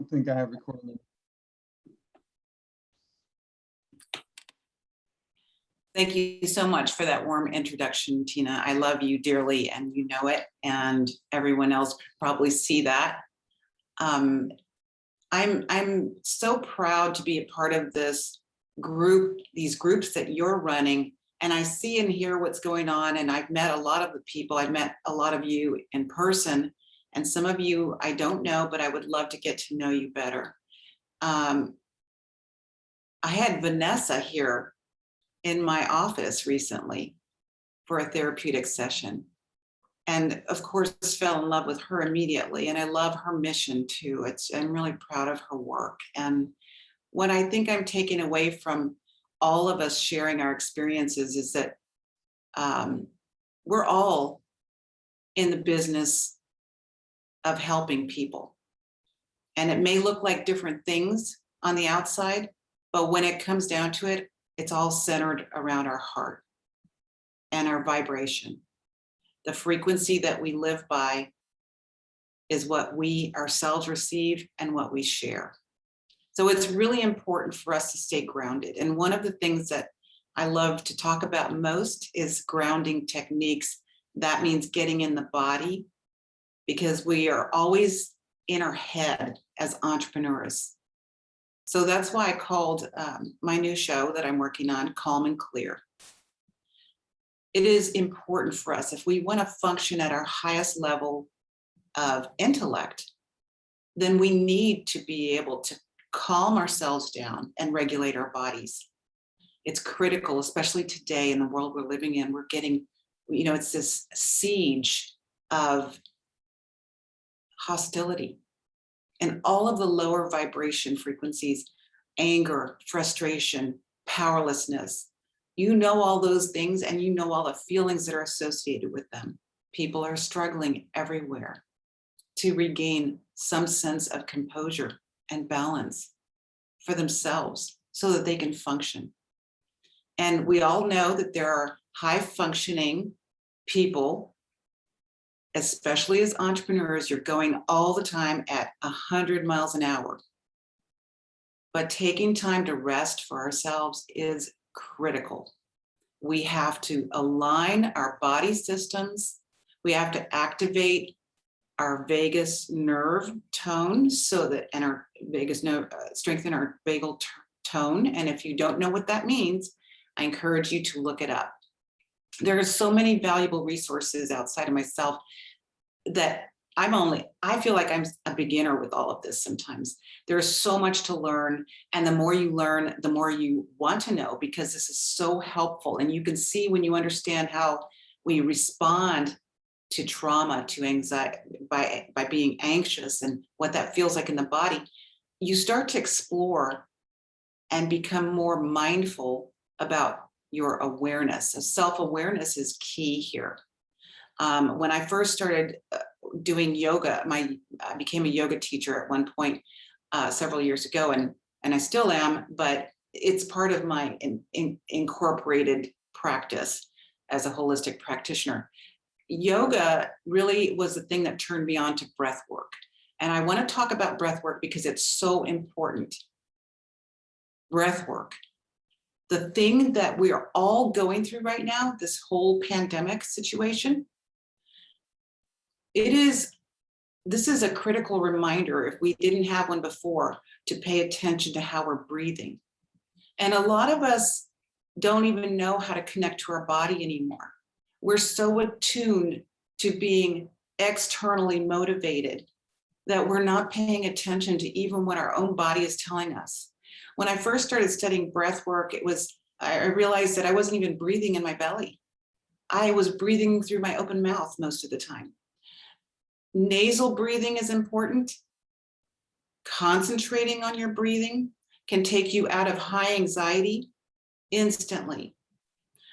don't think I have recording. Thank you so much for that warm introduction, Tina. I love you dearly, and you know it, and everyone else probably see that. I'm so proud to be a part of this group, these groups that you're running, and I see and hear what's going on, and I've met a lot of the people. I've met a lot of you in person, and some of you I don't know, but I would love to get to know you better. I had Vanessa here in my office recently for a therapeutic session. And of course, fell in love with her immediately. And I love her mission too. I'm really proud of her work. And what I think I'm taking away from all of us sharing our experiences is that we're all in the business of helping people. And it may look like different things on the outside, but when it comes down to it, it's all centered around our heart and our vibration. The frequency that we live by is what we ourselves receive and what we share. So it's really important for us to stay grounded. And one of the things that I love to talk about most is grounding techniques. That means getting in the body, because we are always in our head as entrepreneurs. So that's why I called my new show that I'm working on, Calm and Clear. It is important for us, if we want to function at our highest level of intellect, then we need to be able to calm ourselves down and regulate our bodies. It's critical, especially today in the world we're living in. We're getting, it's this siege of hostility. And all of the lower vibration frequencies, anger, frustration, powerlessness, all those things, and all the feelings that are associated with them. People are struggling everywhere to regain some sense of composure and balance for themselves so that they can function. And we all know that there are high functioning people, especially as entrepreneurs. You're going all the time at 100 miles an hour. But taking time to rest for ourselves is critical. We have to align our body systems. We have to activate our vagus nerve tone and our vagus nerve, strengthen our vagal tone. And if you don't know what that means, I encourage you to look it up. There are so many valuable resources outside of myself that I feel like I'm a beginner with all of this sometimes. There's so much to learn. And the more you learn, the more you want to know, because this is so helpful. And you can see when you understand how we respond to trauma, to anxiety, by being anxious and what that feels like in the body, you start to explore and become more mindful about your awareness. So self-awareness is key here. When I first started doing yoga, I became a yoga teacher at one point several years ago, and I still am, but it's part of my incorporated practice as a holistic practitioner. Yoga really was the thing that turned me on to breath work. And I want to talk about breath work because it's so important. Breath work. The thing that we are all going through right now, this whole pandemic situation, this is a critical reminder, if we didn't have one before, to pay attention to how we're breathing. And a lot of us don't even know how to connect to our body anymore. We're so attuned to being externally motivated that we're not paying attention to even what our own body is telling us. When I first started studying breath work, I realized that I wasn't even breathing in my belly. I was breathing through my open mouth most of the time. Nasal breathing is important. Concentrating on your breathing can take you out of high anxiety instantly.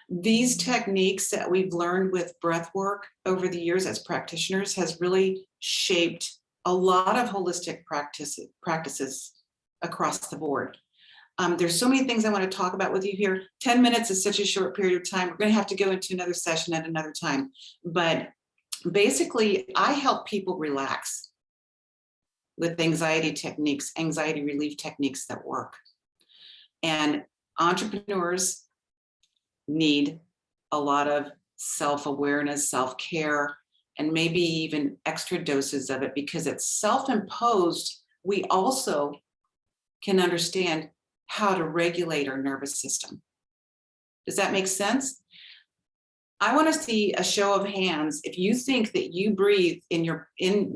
These techniques that we've learned with breath work over the years as practitioners has really shaped a lot of holistic practices across the board. There's so many things I want to talk about with you here. 10 minutes is such a short period of time. We're going to have to go into another session at another time. But basically, I help people relax. with anxiety techniques, anxiety relief techniques that work. And entrepreneurs need a lot of self-awareness, self-care, and maybe even extra doses of it because it's self-imposed. We also can understand how to regulate our nervous system. Does that make sense? I want to see a show of hands if you think that you breathe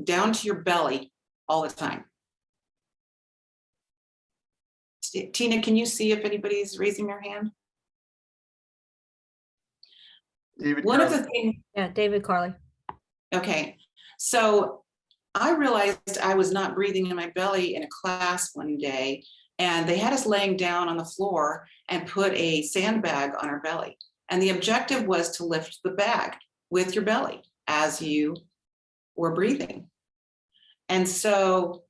down to your belly all the time. Tina, can you see if anybody's raising their hand? David One Carley. of the things. Yeah, David Carley. Okay, so I realized I was not breathing in my belly in a class one day, and they had us laying down on the floor and put a sandbag on our belly. And the objective was to lift the bag with your belly as you were breathing. And so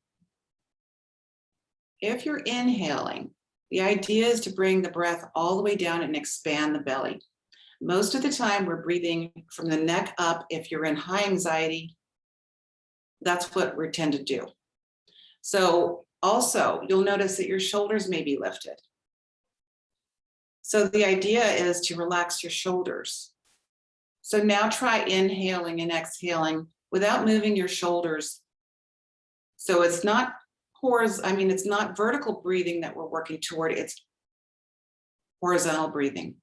if you're inhaling, the idea is to bring the breath all the way down and expand the belly. Most of the time we're breathing from the neck up. If you're in high anxiety, that's what we tend to do. So also you'll notice that your shoulders may be lifted. So the idea is to relax your shoulders. So now try inhaling and exhaling without moving your shoulders. So it's not it's not vertical breathing that we're working toward, it's horizontal breathing.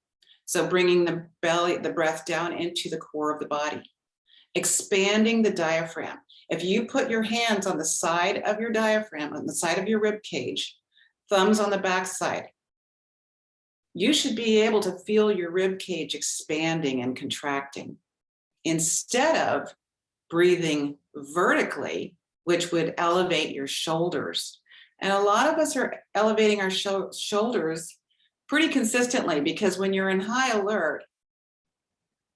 So bringing the breath down into the core of the body, expanding the diaphragm. If you put your hands on the side of your diaphragm, on the side of your rib cage, thumbs on the back side, you should be able to feel your rib cage expanding and contracting instead of breathing vertically, which would elevate your shoulders. And a lot of us are elevating our shoulders pretty consistently because when you're in high alert,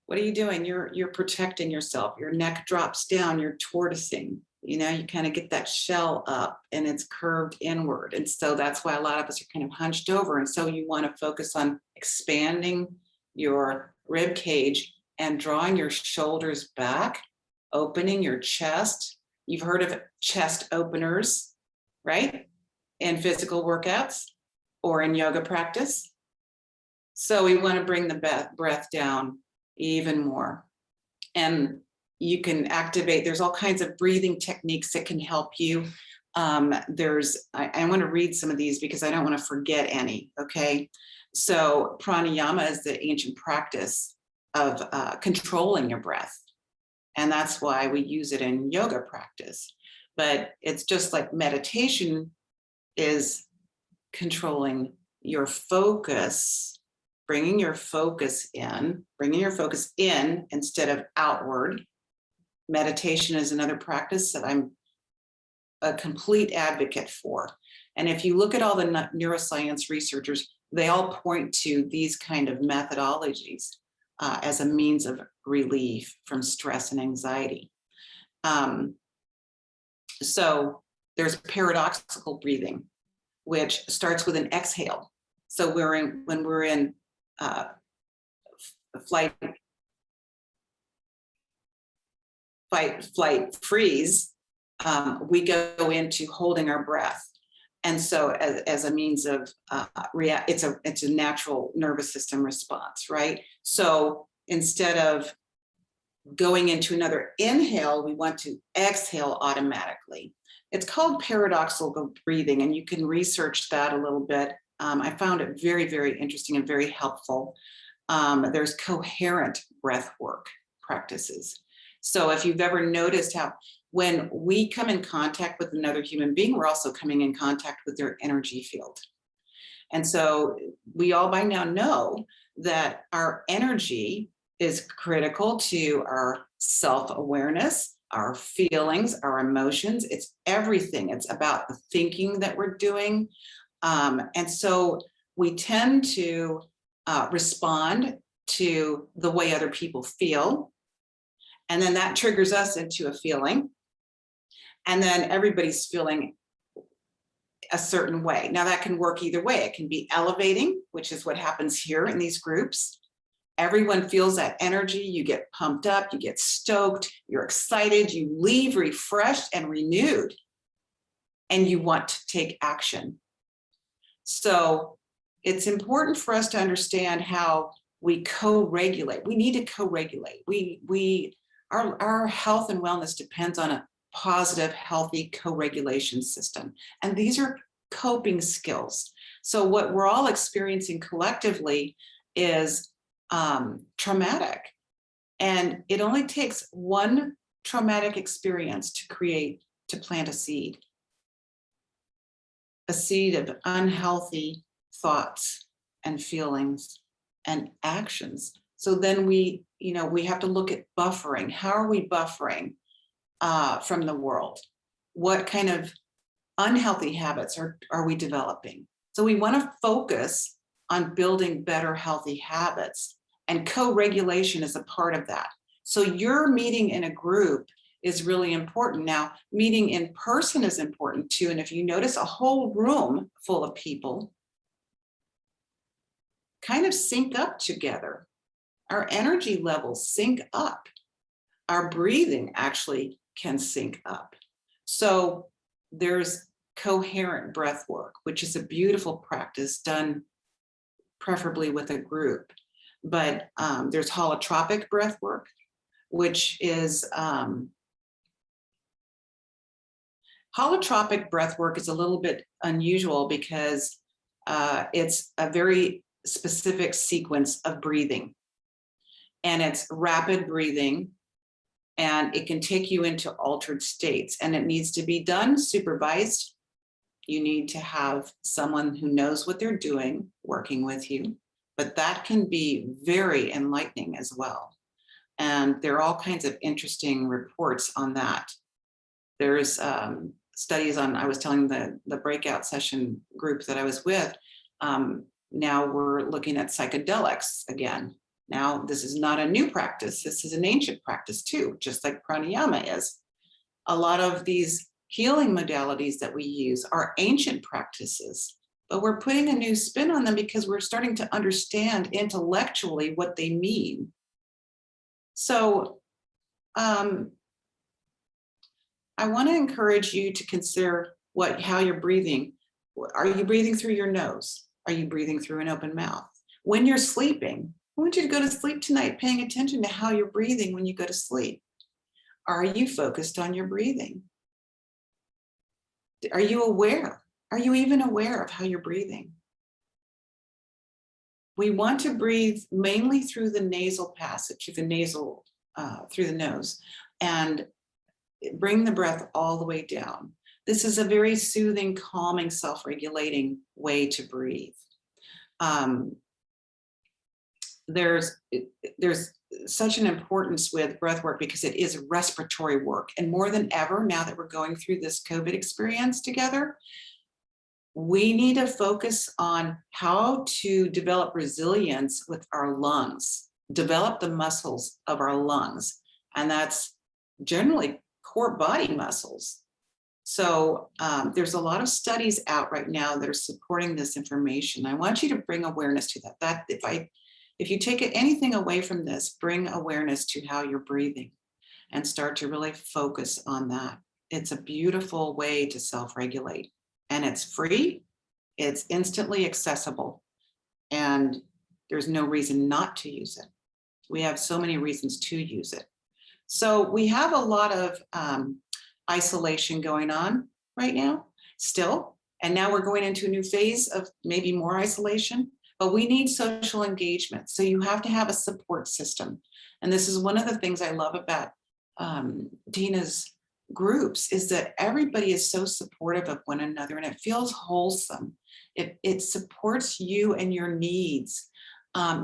what are you doing? You're protecting yourself. Your neck drops down, you're tortoising. You know, you kind of get that shell up and it's curved inward. And so that's why a lot of us are kind of hunched over. And so you want to focus on expanding your rib cage and drawing your shoulders back, opening your chest. You've heard of chest openers, right? In physical workouts or in yoga practice. So we want to bring the breath down even more. And you can activate, there's all kinds of breathing techniques that can help you. I want to read some of these because I don't want to forget any, okay? So pranayama is the ancient practice of controlling your breath. And that's why we use it in yoga practice. But it's just like meditation is controlling your focus, bringing your focus in instead of outward. Meditation is another practice that I'm a complete advocate for. And if you look at all the neuroscience researchers, they all point to these kind of methodologies as a means of relief from stress and anxiety. So there's paradoxical breathing, which starts with an exhale. So when we're in fight, flight, freeze, we go into holding our breath. And so as a means of it's a natural nervous system response, right? So instead of going into another inhale, we want to exhale automatically. It's called paradoxical breathing, and you can research that a little bit. I found it very, very interesting and very helpful. There's coherent breath work practices. So if you've ever noticed how when we come in contact with another human being, we're also coming in contact with their energy field. And so we all by now know that our energy is critical to our self-awareness, our feelings, our emotions. It's everything. It's about the thinking that we're doing. And so we tend to respond to the way other people feel. And then that triggers us into a feeling. And then everybody's feeling a certain way. Now that can work either way. It can be elevating, which is what happens here in these groups. Everyone feels that energy. You get pumped up, you get stoked, you're excited, you leave refreshed and renewed. and you want to take action. So it's important for us to understand how we co-regulate. We need to co-regulate. Our health and wellness depends on a positive, healthy co-regulation system. And these are coping skills. So what we're all experiencing collectively is traumatic. And it only takes one traumatic experience to plant a seed of unhealthy thoughts and feelings and actions. So then we have to look at buffering. How are we buffering from the world? What kind of unhealthy habits are we developing? So we want to focus on building better healthy habits, and co-regulation is a part of that. So your meeting in a group is really important. Now, meeting in person is important too. And if you notice a whole room full of people, kind of sync up together. Our energy levels sync up. Our breathing actually can sync up. So there's coherent breath work, which is a beautiful practice done preferably with a group. But there's holotropic breath work, which is holotropic breath work is a little bit unusual because it's a very specific sequence of breathing. And it's rapid breathing, and it can take you into altered states, and it needs to be done supervised. You need to have someone who knows what they're doing working with you, but that can be very enlightening as well. And there are all kinds of interesting reports on that. There's studies on, I was telling the breakout session group that I was with, now we're looking at psychedelics again. Now, this is not a new practice. This is an ancient practice too, just like pranayama is. A lot of these healing modalities that we use are ancient practices, but we're putting a new spin on them because we're starting to understand intellectually what they mean. So I want to encourage you to consider how you're breathing. Are you breathing through your nose? Are you breathing through an open mouth? When you're sleeping, I want you to go to sleep tonight paying attention to how you're breathing when you go to sleep. Are you focused on your breathing? Are you aware? Are you even aware of how you're breathing? We want to breathe mainly through the nasal passage, through the nose, and bring the breath all the way down. This is a very soothing, calming, self-regulating way to breathe. There's such an importance with breath work because it is respiratory work. And more than ever, now that we're going through this COVID experience together, we need to focus on how to develop resilience with our lungs, develop the muscles of our lungs. And that's generally core body muscles. So there's a lot of studies out right now that are supporting this information. I want you to bring awareness to that. If you take anything away from this, bring awareness to how you're breathing and start to really focus on that. It's a beautiful way to self-regulate, and it's free, it's instantly accessible, and there's no reason not to use it. We have so many reasons to use it. So we have a lot of isolation going on right now still, and now we're going into a new phase of maybe more isolation. But we need social engagement. So you have to have a support system. And this is one of the things I love about Gina's groups is that everybody is so supportive of one another, and it feels wholesome. It supports you and your needs,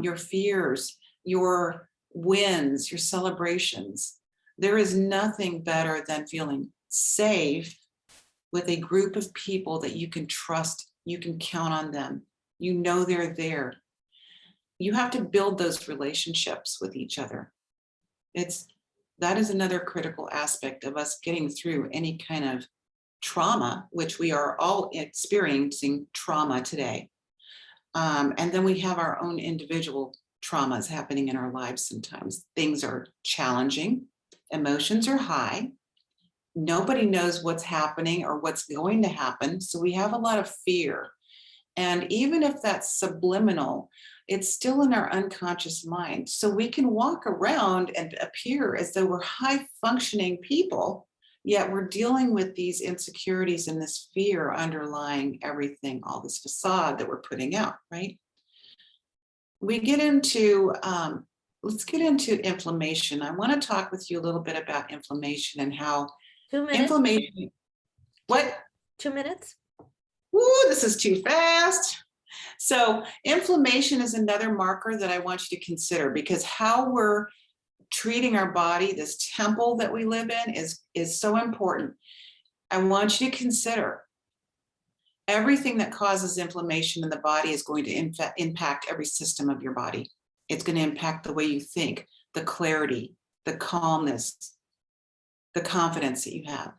your fears, your wins, your celebrations. There is nothing better than feeling safe with a group of people that you can trust, you can count on them. You know they're there. You have to build those relationships with each other. That is another critical aspect of us getting through any kind of trauma, which we are all experiencing trauma today. And then we have our own individual traumas happening in our lives sometimes. Things are challenging, emotions are high, nobody knows what's happening or what's going to happen. So we have a lot of fear. And even if that's subliminal, it's still in our unconscious mind. So we can walk around and appear as though we're high functioning people, yet we're dealing with these insecurities and this fear underlying everything, all this facade that we're putting out, right? We get into, let's get into inflammation. I want to talk with you a little bit about inflammation and how 2 minutes. inflammation, what? 2 minutes. Woo, this is too fast. So inflammation is another marker that I want you to consider, because how we're treating our body, this temple that we live in, is so important. I want you to consider everything that causes inflammation in the body is going to impact every system of your body. It's going to impact the way you think, the clarity, the calmness, the confidence that you have.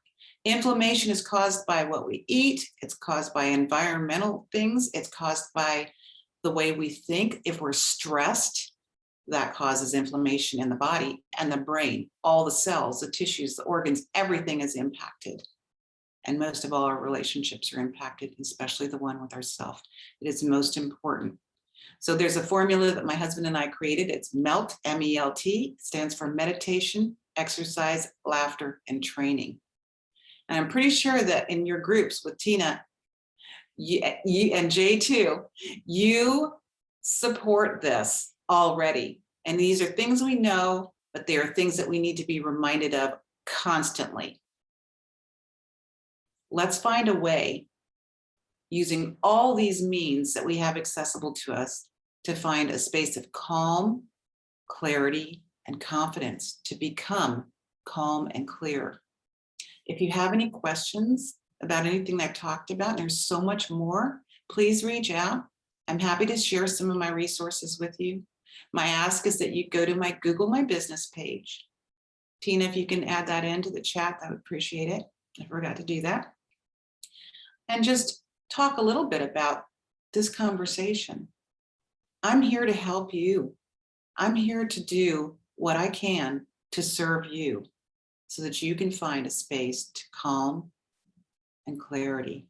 Inflammation is caused by what we eat. It's caused by environmental things. It's caused by the way we think. If we're stressed, that causes inflammation in the body and the brain. All the cells, the tissues, the organs, everything is impacted. And most of all, our relationships are impacted, especially the one with ourselves. It is most important. So there's a formula that my husband and I created. It's MELT, M-E-L-T. It stands for meditation, exercise, laughter, and training. And I'm pretty sure that in your groups with Tina, you and Jay too, you support this already. And these are things we know, but they are things that we need to be reminded of constantly. Let's find a way, using all these means that we have accessible to us, to find a space of calm, clarity, and confidence to become calm and clear. If you have any questions about anything that I've talked about, there's so much more, please reach out. I'm happy to share some of my resources with you. My ask is that you go to my Google My Business page. Tina, if you can add that into the chat, I would appreciate it. I forgot to do that. And just talk a little bit about this conversation. I'm here to help you. I'm here to do what I can to serve you so that you can find a space to calm and clarity.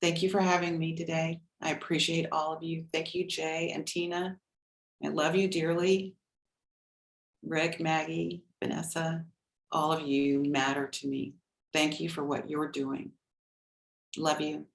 Thank you for having me today. I appreciate all of you. Thank you, Jay and Tina. I love you dearly. Rick, Maggie, Vanessa, all of you matter to me. Thank you for what you're doing. Love you.